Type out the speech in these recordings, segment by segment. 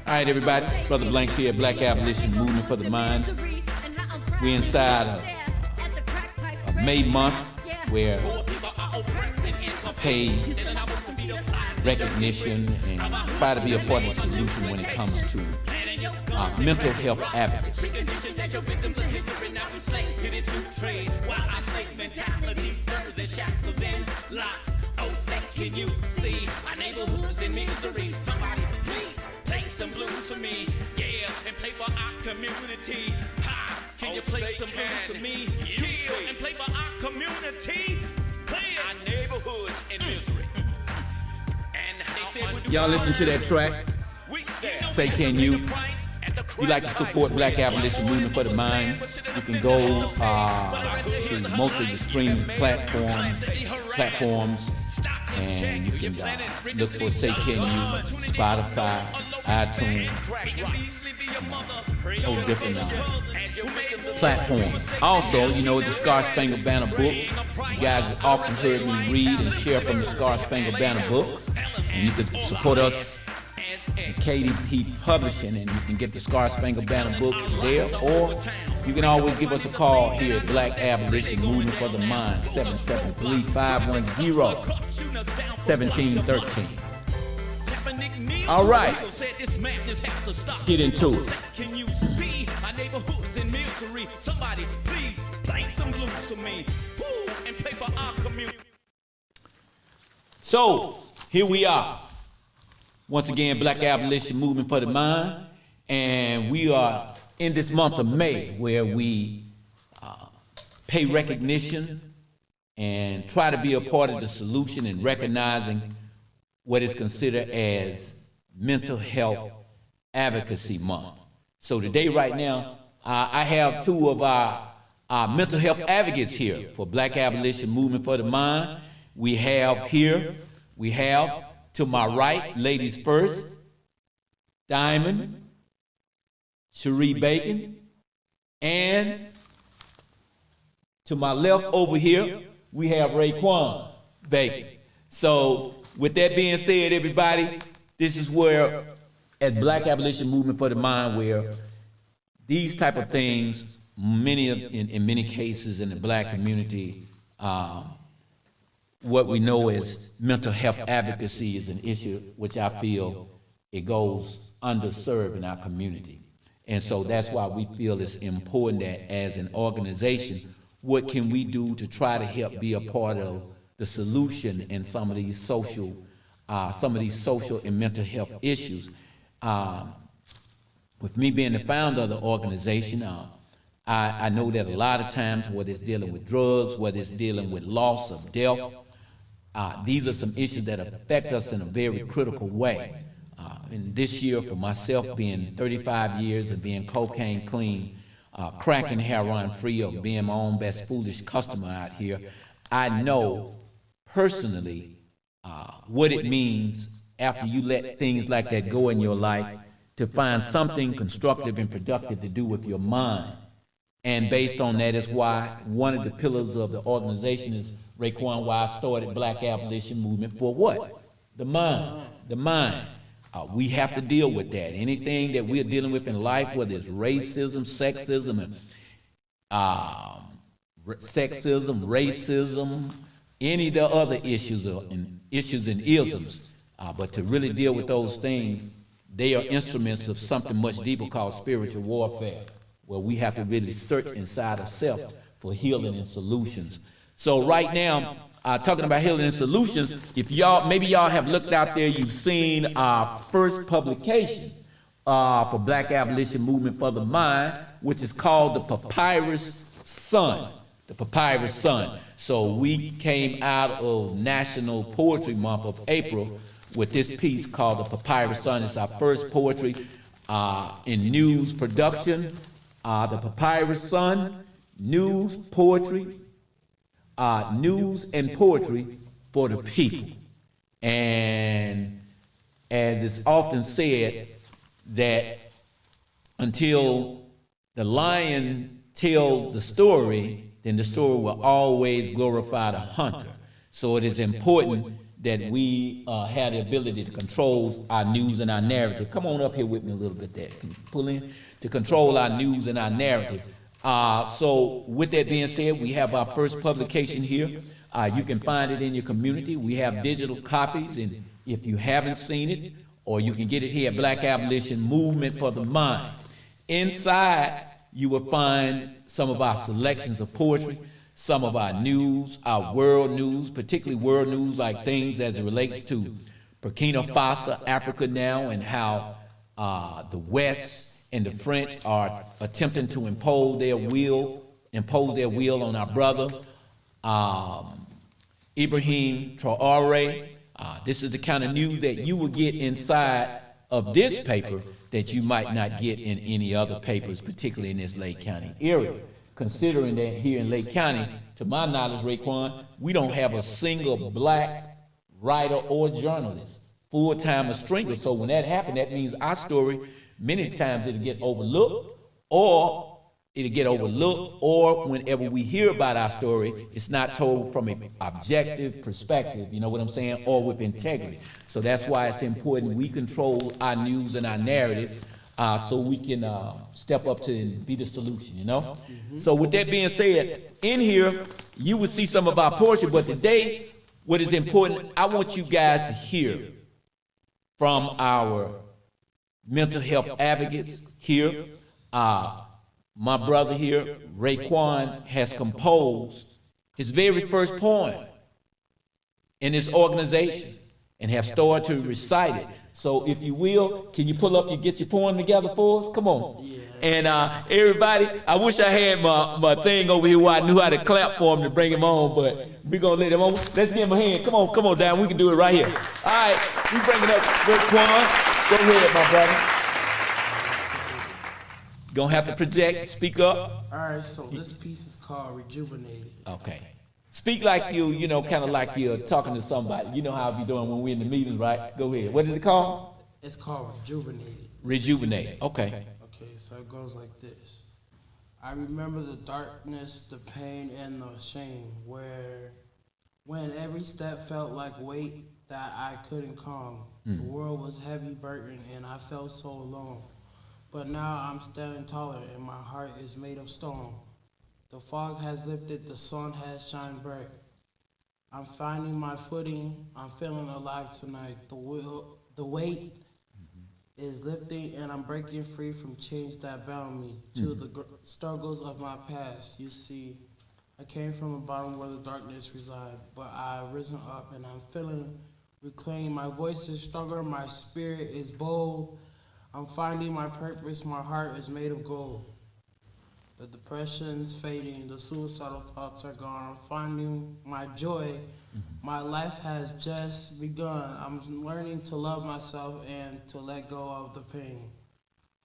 All right, everybody. Brother Blanks here, Black Abolition Movement for the Mind. We're inside a May month where pay recognition and try to be a part of the solution when it comes to mental health advocacy. Can you see our neighborhoods in misery? Somebody please play some blues for me, yeah, and play for our community. Ha! Can you play some blues for me? Yeah, and play for our community. Play our neighborhoods in misery. And they said, y'all listen to that track. Say Can You? If you'd like to support Black Abolition Movement for the Mind, you can go to most of the streaming platforms, and you can look for Say Can You, Spotify, iTunes, whole different platforms. Also, you know, the Star Spangled Banner book. You guys have often heard me read and share from the Star Spangled Banner book. And you can support us at KDP Publishing, and you can get the Star Spangled Banner book there, or you can always give us a call here at Black Abolition Movement for the Mind, 773-510-1713. All right, let's get into it. Can you see our neighborhoods in misery? Somebody please play some blues for me. Woo, and play for our community. So, here we are. Once again, Black Abolition Movement for the Mind, and we are in this month of May where we pay recognition and try to be a part of the solution in recognizing what is considered as Mental Health Advocacy Month. So today, right now, I have two of our mental health advocates here for Black Abolition Movement for the Mind. We have to my right, ladies first, Diamond, Cherie Bacon, and to my left over here, we have Raekwon Bacon. So with that being said, everybody, this is where, at Black Abolition Movement for the Mind, where these type of things, in many cases in the black community, what we know as mental health advocacy is an issue which I feel it goes underserved in our community. And so that's why we feel it's important that as an organization, what can we do to try to help be a part of the solution in some of these social and mental health issues. With me being the founder of the organization, I know that a lot of times, whether it's dealing with drugs, whether it's dealing with loss of death, these are some issues that affect us in a very critical way. And this year, for myself, being 35 years of being cocaine clean, crack and heroin free, of being my own best foolish customer out here, I know personally what it means after you let things like that go in your life to find something constructive and productive to do with your mind. And based on that is why one of the pillars of the organization is, Raekwon, why I started Black Abolition Movement for what? The mind. The mind. We have to deal with that. Anything that we're dealing with in life, whether it's racism, racism, any of the other issues and isms, but to really deal with those things, they are instruments of something much deeper called spiritual warfare, where we have to really search inside ourselves for healing and solutions. So right now, talking about healing and solutions, if maybe y'all have looked out there, you've seen our first publication for Black Abolition Movement for the Mind, which is called The Papyrus Sun. The Papyrus Sun. So we came out of National Poetry Month of April with this piece called The Papyrus Sun. It's our first poetry in news production. The Papyrus Sun, news, poetry, news and poetry for the people. And as it's often said, that until the lion tells the story, then the story will always glorify the hunter. So it is important that we have the ability to control our news and our narrative. Come on up here with me a little bit there. Can you pull in? To control our news and our narrative. So with that being said, we have our first publication here. You can find it in your community. We have digital copies, and if you haven't seen it, or you can get it here at Black Abolition Movement for the Mind. Inside, you will find some of our selections of poetry, some of our news, our world news, particularly world news like things as it relates to Burkina Faso, Africa now, and how the West and the French are attempting to impose their will on our brother, Ibrahim Traore. This is the kind of news that you will get inside of this paper that you might not get in any other papers, particularly in this Lake County area. Considering that here in Lake County, to my knowledge, Raekwon, we don't have a single black writer or journalist, full-time or stringer. So when that happened, that means our story, many times it'll get overlooked, or whenever we hear about our story, it's not told from an objective perspective, you know what I'm saying, or with integrity. So that's why it's important we control our news and our narrative so we can step up to and be the solution, you know? So with that being said, in here, you will see some of our poetry, but today, what is important, I want you guys to hear from our mental health advocates here. My brother here, Raekwon, has composed his very first poem in this organization and have started to recite it. So if you will, can you pull up, get your poem together for us? Come on. Yeah. And everybody, I wish I had my thing over here where I knew how to clap for him to bring him on, but we're going to let him on. Let's give him a hand. Come on down. We can do it right here. All right, we bringing up Raekwon. Go ahead, my brother. Gonna have to project, speak up. All right, so this piece is called Rejuvenated. Okay. Speak like you know, kind of like you're talking to somebody. You know how I be doing when we're in the meetings, right? Go ahead. What is it called? It's called Rejuvenated. Rejuvenated. Okay. Okay, so it goes like this. I remember the darkness, the pain, and the shame, when every step felt like weight that I couldn't calm. The world was heavy burden, and I felt so alone. But now I'm standing taller, and my heart is made of stone. The fog has lifted, the sun has shined bright. I'm finding my footing, I'm feeling alive tonight. The weight is lifting, and I'm breaking free from chains that bound me to the struggles of my past. You see, I came from a bottom where the darkness resides, but I've risen up, and I'm feeling reclaimed. My voice is stronger, my spirit is bold. I'm finding my purpose, my heart is made of gold. The depression's fading, the suicidal thoughts are gone. I'm finding my joy, my life has just begun. I'm learning to love myself and to let go of the pain.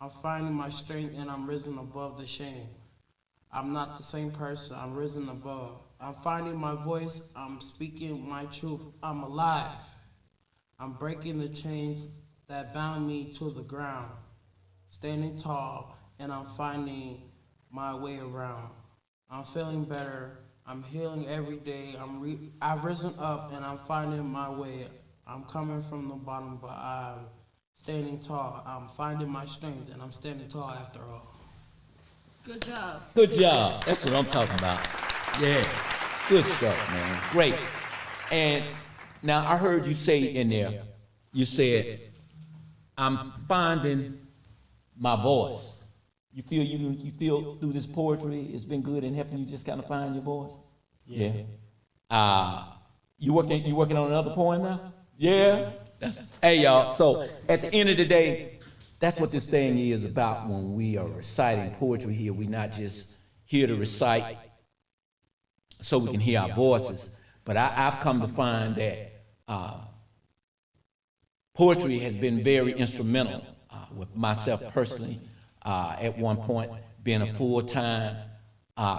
I'm finding my strength and I'm risen above the shame. I'm not the same person, I'm risen above. I'm finding my voice, I'm speaking my truth, I'm alive. I'm breaking the chains that bound me to the ground, standing tall, and I'm finding my way around. I'm feeling better, I'm healing every day, I've risen up and I'm finding my way. I'm coming from the bottom, but I'm standing tall. I'm finding my strength and I'm standing tall after all. Good job. Good job. That's what I'm talking about. Yeah, good stuff, man. Great. And now I heard you say in there, you said, I'm finding my voice. You feel through this poetry, it's been good in helping you just kind of find your voice? Yeah. You working on another poem now? Yeah. Hey y'all, so at the end of the day, that's what this thing is about when we are reciting poetry here. We're not just here to recite so we can hear our voices, but I've come to find that poetry has been very instrumental with myself personally. At one point, being a full-time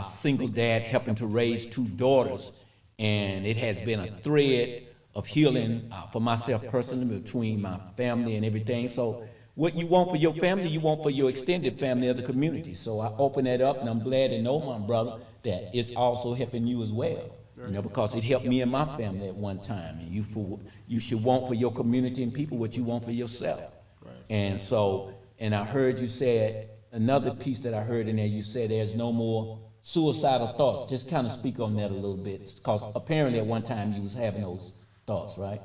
single dad, helping to raise 2 daughters, and it has been a thread of healing for myself personally between my family and everything. So what you want for your family, you want for your extended family of the community. So I open that up, and I'm glad to know, my brother, that it's also helping you as well. You know, because it helped me and my family at one time. And you should want for your community and people what you want for yourself. Right. And so, and I heard you said, another piece that I heard in there, you said there's no more suicidal thoughts. Just kind of speak on that a little bit, because apparently at one time you was having those thoughts, right?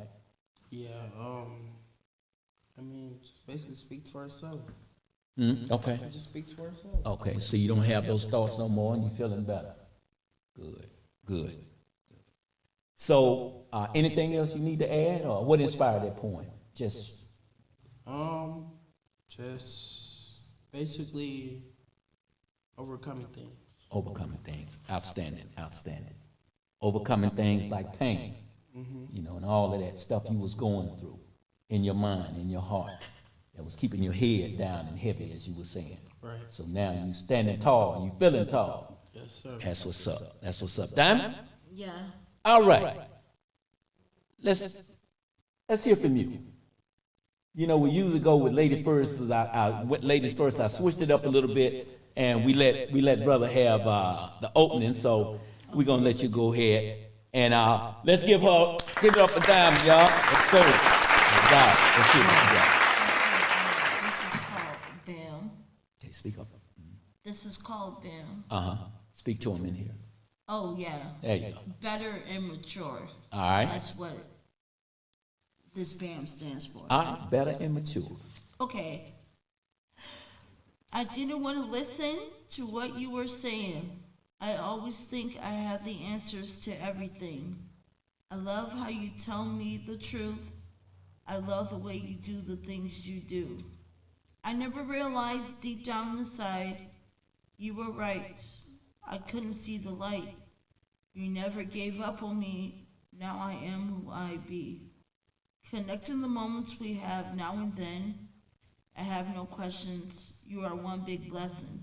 Yeah, I mean, just basically speaks for itself. Okay. It just speaks for itself. Okay, so you don't have those thoughts no more and you're feeling better. Good. So, anything else you need to add, or what inspired that poem? Just basically overcoming things. overcoming things. Outstanding. Overcoming things like pain, you know, and all of that stuff you was going through in your mind, in your heart, that was keeping your head down and heavy, as you were saying. Right. So now you standing tall and you feeling tall. Yes, sir. That's what's up. That's what's up. Diamond? Yeah. All right. Let's hear from you. You know, we usually go with lady first. Ladies first. I switched it up a little bit, and we let brother have the opening. So we're gonna let you go ahead, and let's give it up for Diamond, y'all. Let's go. God, let's hear what you got. This is called BAM. Okay, speak up. This is called BAM. Speak to him in here. Oh, yeah. There you go. Better and mature. All right. That's what this BAM stands for. All right, better and mature. Okay. I didn't want to listen to what you were saying. I always think I have the answers to everything. I love how you tell me the truth. I love the way you do the things you do. I never realized deep down inside you were right. I couldn't see the light. You never gave up on me. Now I am who I be. Connecting the moments we have now and then. I have no questions. You are one big blessing.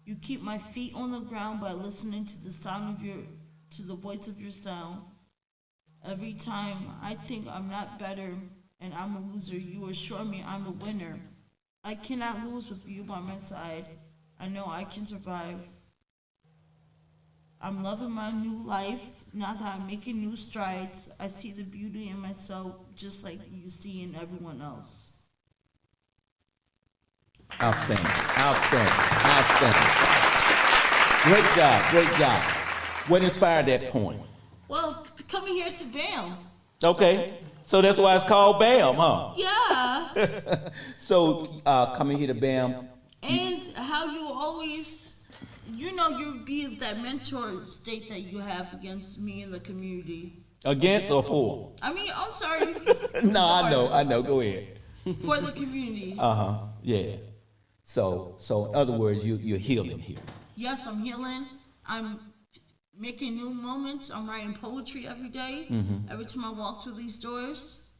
You keep my feet on the ground by listening to the to the voice of your sound. Every time I think I'm not better and I'm a loser, you assure me I'm a winner. I cannot lose with you by my side. I know I can survive. I'm loving my new life now that I'm making new strides. I see the beauty in myself just like you see in everyone else. Outstanding. Great job. What inspired that point? Well, coming here to BAM. Okay, so that's why it's called BAM, huh? Yeah. So coming here to BAM. And how you always, you be that mentor state that you have against me in the community. Against or for? I mean, I'm sorry. No, I know. Go ahead. For the community. Yeah. So in other words, you're healing here. Yes, I'm healing. I'm making new moments. I'm writing poetry every day. Every time I walk through these doors.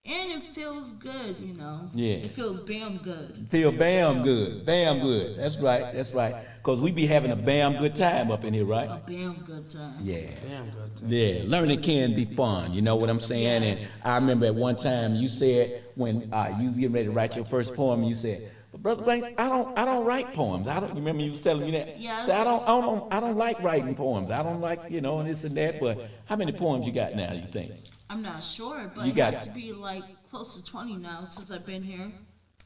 And it feels good, you know. Yeah. It feels BAM good. Feel BAM good. BAM good. That's right. Because we be having a BAM good time up in here, right? A BAM good time. Yeah. Damn good time. Yeah, learning can be fun, you know what I'm saying? Yeah. And I remember at one time you said when you was getting ready to write your first poem, you said, "But Brother Banks, I don't write poems. You remember you was telling me that? Yes. So I don't like writing poems. I don't like, and this and that. But how many poems you got now, you think? I'm not sure, but You it got has it. to be like close to 20 now since I've been here.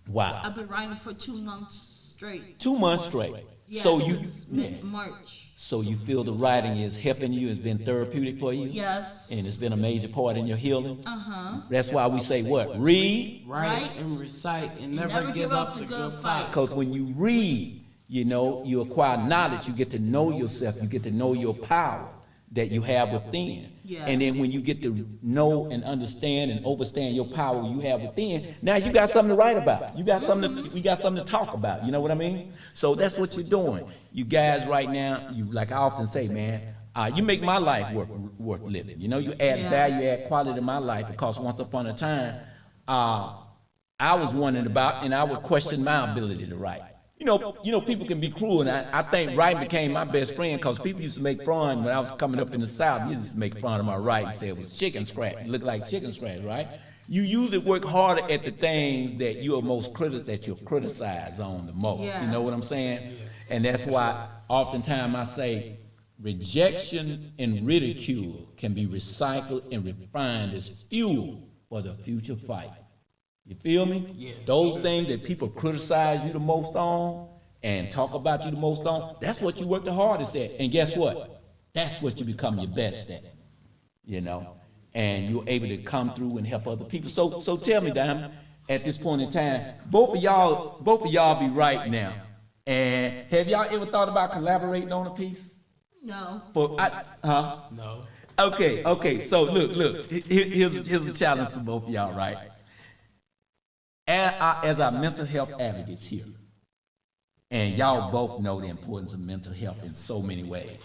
Wow. I've been writing for 2 months straight. 2 months straight. Yeah, So since March. So you feel the writing is helping you, it's been therapeutic for you? Yes. And it's been a major part in your healing? Uh-huh. That's why we say what? Read. Write and recite and never give up the good fight. Because when you read, you acquire knowledge, you get to know yourself, you get to know your power that you have within. Yeah. And then when you get to know and understand and overstand your power you have within, now you got something to write about. We got something to talk about. You know what I mean? So that's what you're doing. You guys right now, like I often say, man, you make my life worth living. You add value, add quality to my life, because once upon a time, I was wondering about, and I would question my ability to write. People can be cruel, and I think writing became my best friend, because people used to make fun when I was coming up in the South. You used to make fun of my writing, say it was chicken scratch. It looked like chicken scratch, right? You usually work harder at the things that you're criticized on the most. Yeah. You know what I'm saying? And that's why oftentimes I say, rejection and ridicule can be recycled and refined as fuel for the future fight. You feel me? Yeah. Those things that people criticize you the most on and talk about you the most on, that's what you work the hardest at. And guess what? That's what you become your best at, you know? And you're able to come through and help other people. So tell me, Diamond, at this point in time, both of y'all be right now. And have y'all ever thought about collaborating on a piece? No. No. Okay. So look. Here's a challenge to both of y'all, right? As our mental health advocates here, and y'all both know the importance of mental health in so many ways,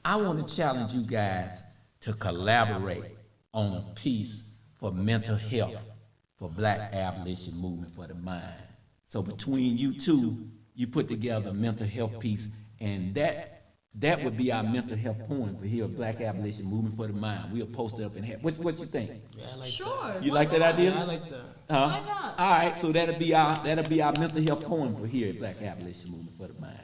I want to challenge you guys to collaborate on a piece for mental health for Black Abolition Movement for the Mind. So between you two, you put together a mental health piece, and that would be our mental health poem for here, Black Abolition Movement for the Mind. We'll post it up and have. What you think? Yeah, I like Sure. that. You like that idea? Yeah, I like that. Why not? All right, so that'll be our mental health poem for here at Black Abolition Movement for the Mind.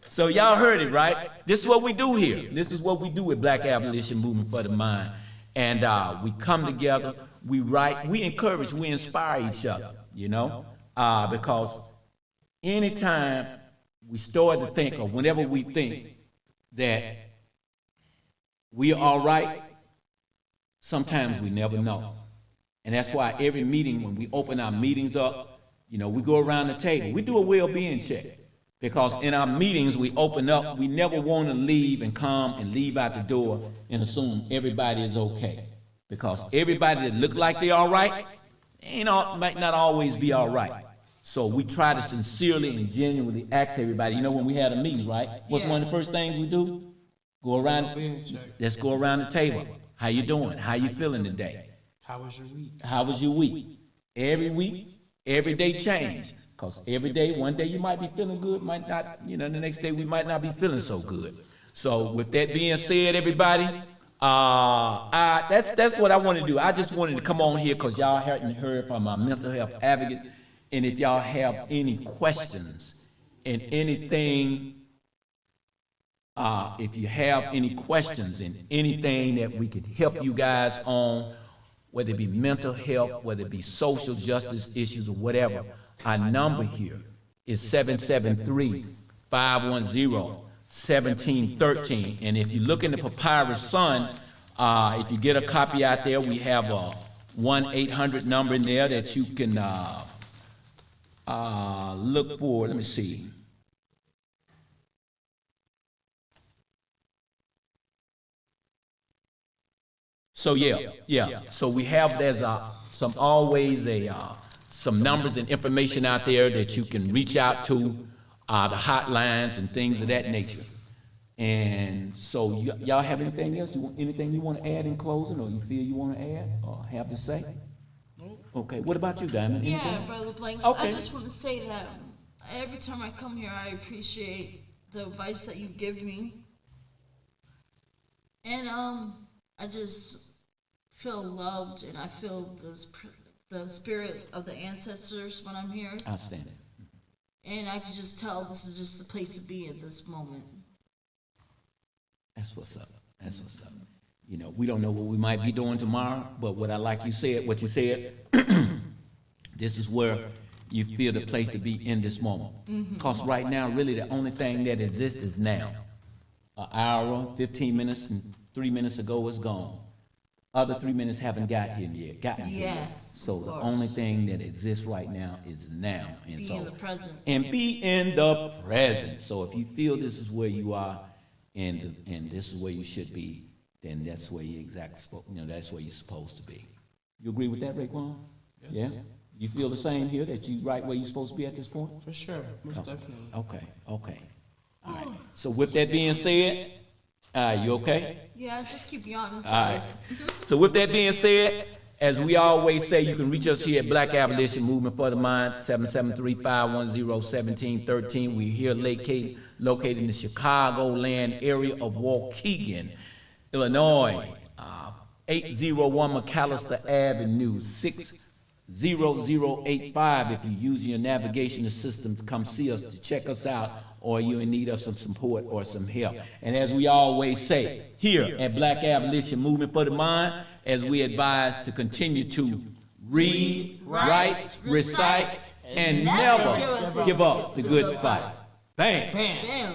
So y'all heard it, right? This is what we do here. This is what we do with Black Abolition Movement for the Mind. And we come together, we write, we encourage, we inspire each other, you know? Because anytime we start to think, or whenever we think that we are all right, sometimes we never know. And that's why every meeting, when we open our meetings up, you know, we go around the table. We do a well-being check. Because in our meetings, we open up, we never want to leave and come and leave out the door and assume everybody is okay. Because everybody that look like they all right, might not always be all right. So we try to sincerely and genuinely ask everybody, you know, when we had a meeting, right? What's one of the first things we do? Go around, let's go around the table. How you doing? How you feeling today? How was your week? How was your week? Every day change. Because every day, one day you might be feeling good, might not, the next day we might not be feeling so good. So with that being said, everybody, that's what I want to do. I just wanted to come on here because y'all hadn't heard from our mental health advocate. And if y'all have any questions and anything, if you have any questions and anything that we could help you guys on, whether it be mental health, whether it be social justice issues or whatever, our number here is 773-510-1713. And if you look in the Papyrus Sun, if you get a copy out there, we have a 1-800 number in there that you can look for. Let me see. So yeah. So we have some numbers and information out there that you can reach out to, the hotlines and things of that nature. And so y'all have anything else? Anything you want to add in closing, or you feel you want to add or have to say? Okay. What about you, Diamond? Anything? Yeah, Brother Blanks. Okay. I just want to say that every time I come here, I appreciate the advice that you give me, and I just feel loved, and I feel the spirit of the ancestors when I'm here. Outstanding. And I can just tell this is just the place to be at this moment. That's what's up. We don't know what we might be doing tomorrow, but what you said, this is where you feel the place to be in this moment. Because right now, really the only thing that exists is now. An hour, 15 minutes, and 3 minutes ago is gone. Other 3 minutes haven't gotten here yet. So the only thing that exists right now is now. And be in the present. And be in the present. So if you feel this is where you are and this is where you should be, then that's where that's where you're supposed to be. You agree with that, Raekwon? Yes. Yeah? You feel the same here, that you right where you're supposed to be at this point? For sure, most definitely. Okay. All right. So with that being said, you okay? Yeah, just keep yawning. All right. So with that being said, as we always say, you can reach us here at Black Abolition Movement for the Mind, 773-510-1713. We're here located in the Chicagoland area of Waukegan, Illinois, 801 McAllister Avenue, 0085 if you're using your navigation system to come see us, to check us out, or you're in need of some support or some help. And as we always say, here at Black Abolition Movement for the Mind, as we advise to continue to read, write, recite, and never give up the good fight. Bam! Bam.